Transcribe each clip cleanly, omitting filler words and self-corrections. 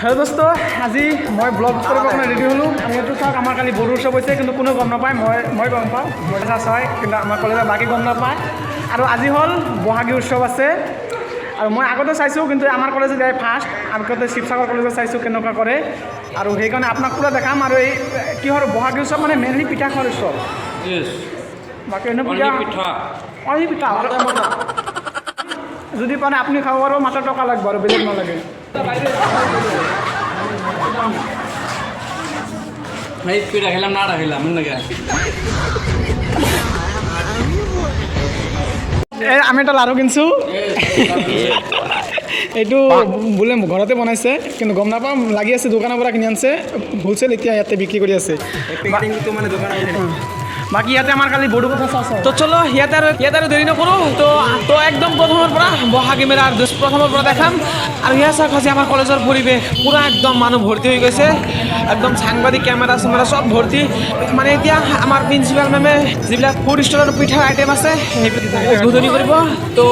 hello दोस्तों আজি मैं ब्लॉग करब रेडी हलो आमितो चाक आमार काली बड़ो उत्सव होइसे किन्तु कोनो गम नापाय मैं गम पाओ मजा चाय किन्तु आमार कलेजर बाकी गम नापाय आरो আজি हल बहागी उत्सव आछे आरो मैं आगते चाइছো किन्तु आमार कलेज जाय फार्स्ट आगते शिवसागर कलेज चाइছো केनेका करे आरो हेइ कारण आपनाक पुरा देखाम आरो এই কিহৰ बहागी उत्सव माने मेनलि पिठा खर उत्सव यस बाकी एने पिठा ओइ पिठा যদি পানে আপনি খাব পারো মাত্র টাকা লাগবে আর বেলেগ না লাগে ভাই পিঠা খেলাম না খেলাম মন লাগে আমি এটা লাৰু কিনছো এইটো বোলে ঘৰতে বনাইছে কিন্তু গম নাপাম লাগি আছে দোকানৰ পৰা কিনি আনছে হোলসেল এতিয়া ইয়াতে বিক্ৰি কৰি আছে পেকেটিংটো মানে দোকানত बाकी ইয়াতে আমাৰ খালি বড় কথা আছে তো চলো ইয়াতে দেৰি নকৰো তো একদম প্ৰথমৰ পৰা বহাগী মেলাৰ প্ৰথমৰ পৰা দেখাম আৰু ইয়া চাওক আজি আমাৰ কলেজৰ পৰিৱেশ পুৰা একদম মানুহ ভৰ্তি হৈ গৈছে একদম সাংবাদিক কেমেৰা সব ভৰ্তি মানে এতিয়া আমাৰ প্ৰিন্সিপাল মেমে যিবিলাক ফুড ষ্টলৰ পিঠাৰ আইটেম আছে সেইবিলাক উদ্বোধনী কৰিব তো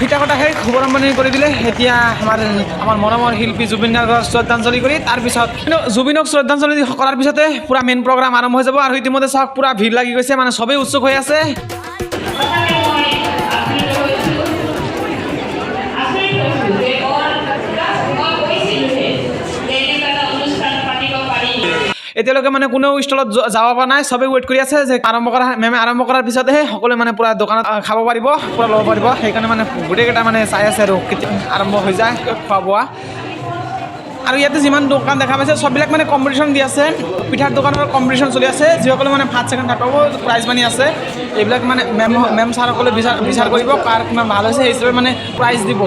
পিঠা কটা সেই শুভাৰম্ভণি কৰি দিলে এতিয়া আমাৰ মৰমৰ শিল্পী জুবিন গাৰ্গক শ্ৰদ্ধাঞ্জলি কৰি তাৰপিছত জুবিনক শ্ৰদ্ধাঞ্জলি কৰাৰ পিছতে পুৰা মেইন প্ৰগ্ৰাম আৰম্ভ হৈ যাব আৰু ইতিমধ্যে চাওক পুৰা ভিৰ লাগি গৈছে মানে সবেই উৎসুক হৈ আছে এতিয়ালৈকে মানে কোনো ষ্টলত যাব পৰা নাই সবে ৱেইট কৰি আছে যে মেমে আৰম্ভ কৰাৰ পিছতহে সকলোৱে মানে পুৰা দোকানত খাব পাৰিব পুৰা ল'ব পাৰিব সেইকাৰণে মানে গোটেইকেইটা মানে চাই আছে আৰু আৰম্ভ হৈ যায় খোৱা বোৱা আৰু ইয়াতে যিমান দোকান দেখা পাইছে সববিলাক মানে কম্পিটিশ্যন দি আছে পিঠাৰ দোকানৰ কম্পিটিশ্যন চলি আছে যিসকলে মানে ফাৰ্ষ্ট ছেকেণ্ড থাৰ্ড পাব প্ৰাইজ মানি আছে এইবিলাক মানে মেম ছাৰসকলে বিচাৰ কৰিব কাৰ কিমান ভাল হৈছে সেই হিচাপে মানে প্ৰাইজ দিব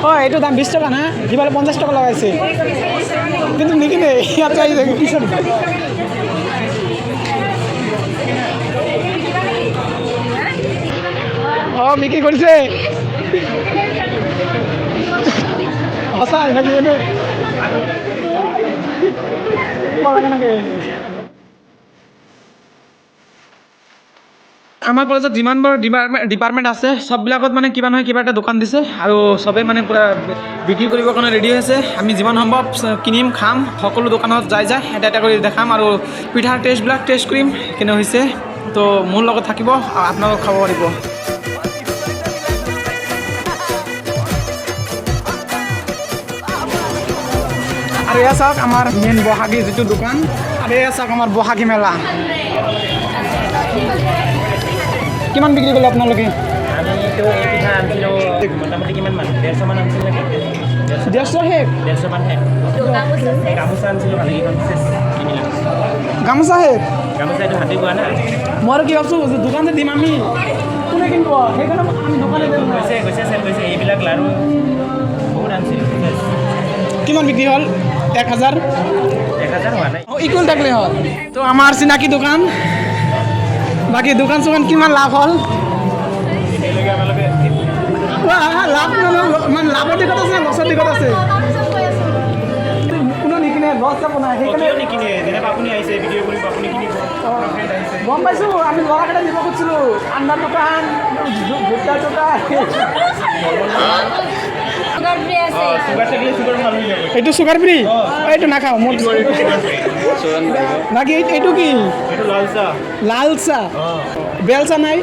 হয় এইটো দাম 20 টাকা না কিবালে 50 টাকা লাগাইছে কিন্তু নিকিনে ইয়াত চাই দেখি কিসব বিক্রি কৰিছে সঁচা নাকি এনে আমাৰ কলেজত যিমানবোৰ ডিপাৰ্টমেণ্ট আছে সববিলাকত মানে কিবা নহয় কিবা এটা দোকান দিছে আৰু সবে মানে পুৰা বিক্ৰি কৰিবৰ কাৰণে ৰেডি হৈছে আমি যিমান সম্ভৱ কিনিম খাম সকলো দোকানত যাই এটা এটা কৰি দেখাম আৰু পিঠাৰ টেষ্টবিলাক টেষ্ট কৰিম কেনে হৈছে তো মোৰ লগত থাকিব আপোনালোক খাব পাৰিব আৰু এয়া চাওক আমাৰ মেইন বহাগী যিটো দোকান আৰু এয়া চাওক আমাৰ বহাগী মেলা কিমান বিক্ৰি কৰিলে আপোনালোকে আমিতো এই পিঠা আনছিলোঁ মোটামুটি কিমান মান 150 মান আনছিল নেকি 150 হে 150 মান হে গামোচা আনছিলোঁ মানে কিমান কিনিলা গামোচা হে গামোচা এইটো হাতে বোৱা না মই কি ভাবছো দোকানতে দিম আমি কোনে কিনিব সেইকাৰণে আমি দোকানে দিম গৈছে এইবিলাক লাৰু বহুত আনছিলোঁ কিমান বিক্ৰি হল 1000 হোৱা নাই ইকুৱেল থাকলে হল তো আমাৰ চিনাকি দোকান বাকি দোকান চোকান কিমান লাভ হল লাভ মানে লাভৰ দিশত আছে লছৰ দিশত আছে কোনো নিকিনে লছ যাব নাই সেইকাৰণে নিকিনে যেনেকৈ আপুনি আহিছে ভিডিঅ' কৰিব আপুনি কিনিব গম পাইছোঁ আমি ল'ৰাকেইটা দিব খুজিছিলোঁ আণ্ডাৰ দোকান ভুট্টা দোকান এইটো চুগাৰ ফ্ৰী এইটো নাখাওঁ মোৰ বাকী এইটো কি লাল চাহ বেল চাহ নাই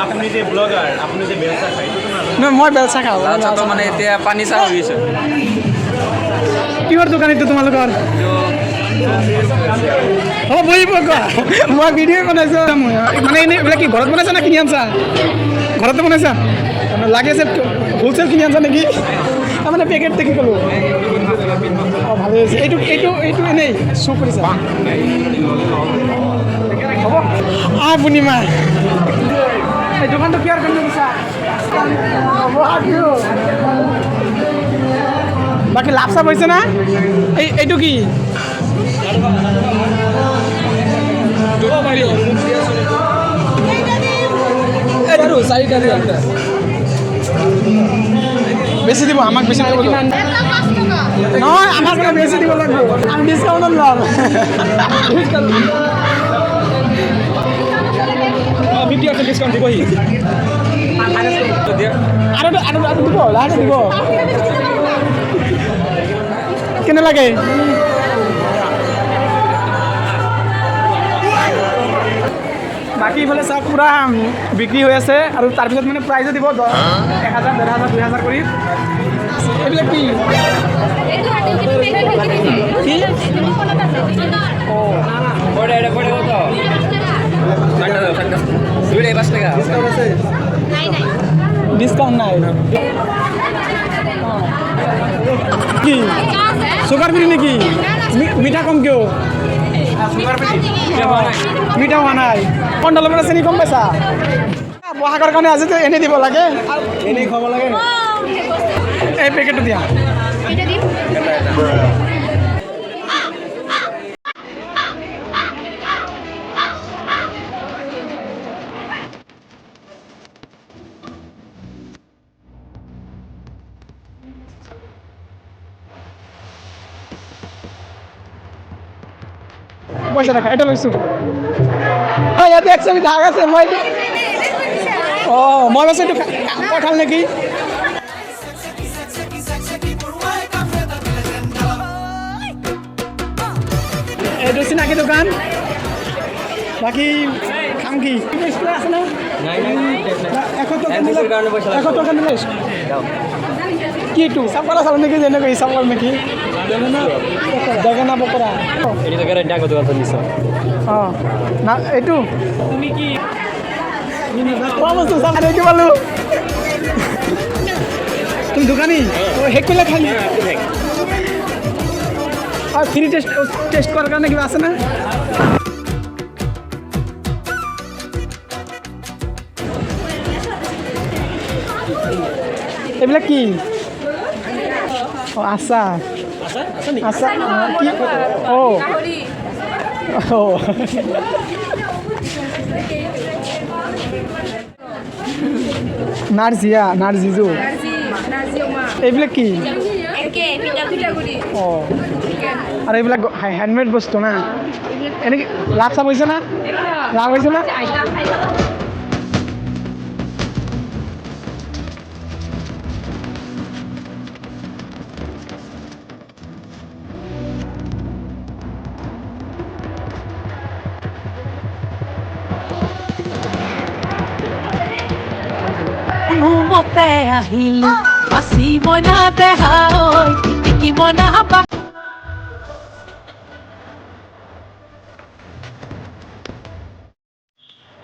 আপুনি যে ব্লগাৰ আপুনি যে বেল চাহ খায় নহয় মই বেল চাহ খাওঁ মানে এতিয়া পানী চাহ হৈ গৈছে কিহৰ দোকান এইটো তোমালোকৰ হ'ব বহিব কোৱা মই ভিডিঅ' বনাইছোঁ মানে এনেই এইবিলাক কি ঘৰত বনাইছা না কিনি আনছা ঘৰতে বনাইছা লাগে আছে হোলচেল কিনি আনছা নেকি তাৰমানে পেকেট দেখি ক'লোঁ অঁ ভালেই হৈছে এইটো এনেই শ্ব' কৰিছা হ'ব পূৰ্ণিমা এই দোকানটো কিহৰ কাৰণে দিছা বাকি লাভ চাপ হৈছে না এইটো কি বেছি দিব আমাক বেছি দিব নহয় আমাৰ পৰা বেছি দিব লাগিব আমি ডিছকাউণ্টত ল'ম 50% ডিসকাউন্ট দিবহি আৰু দিব লাহে দিব কেনে লাগে বাকী ইফালে চাওক পূৰা বিক্ৰী হৈ আছে আৰু তাৰপিছত মানে প্ৰাইজো দিব 10,000 1,000 1,500 2,000 কৰি এইবিলাক কি ডিসকাউন্ট নাই কি সুগাৰ ফ্ৰি নাকি মিঠা কম কেউ মিঠা হোৱা নাই কণ্টলৰ পৰা চেনি কম পাইছা বহাগৰ কাৰণে আজি এনেই দিব লাগে এনেই খাব লাগে এই পেকেটটো দিয়া পয়সা দেখা এটা লৈছো ইয়াতে 100 ধাগ আছে মই মই ভাবিছোঁ এইটো কঁঠাল নেকি এইটো চিনাকি দোকান বাকী খাম কি আছে না 100 টকা নিলে কি এইটো চাপলা চাল নেকি যেনেকৈ চাপল নেকি জগন্না পকৰা এটি তো গ্যাৰান্টি আগত কথা দিছো না এইটো তুমি কি কোৱা বস্তু চাপ দেখি পালো তুমি দোকানী শেষ কৰিলে খালি আৰু ফ্ৰী টেষ্ট কৰাৰ কাৰণে কিবা আছে না এইবিলাক কি আচাৰ আচাৰ কি নাৰ্জিজু এইবিলাক কি আৰু এইবিলাক হেণ্ডমেড বস্তু না এনেকৈ লাভ চাপ হৈছে না লাভ হৈছে না মতে আহিলো বাচি মনা দেহা ঐ কি মনা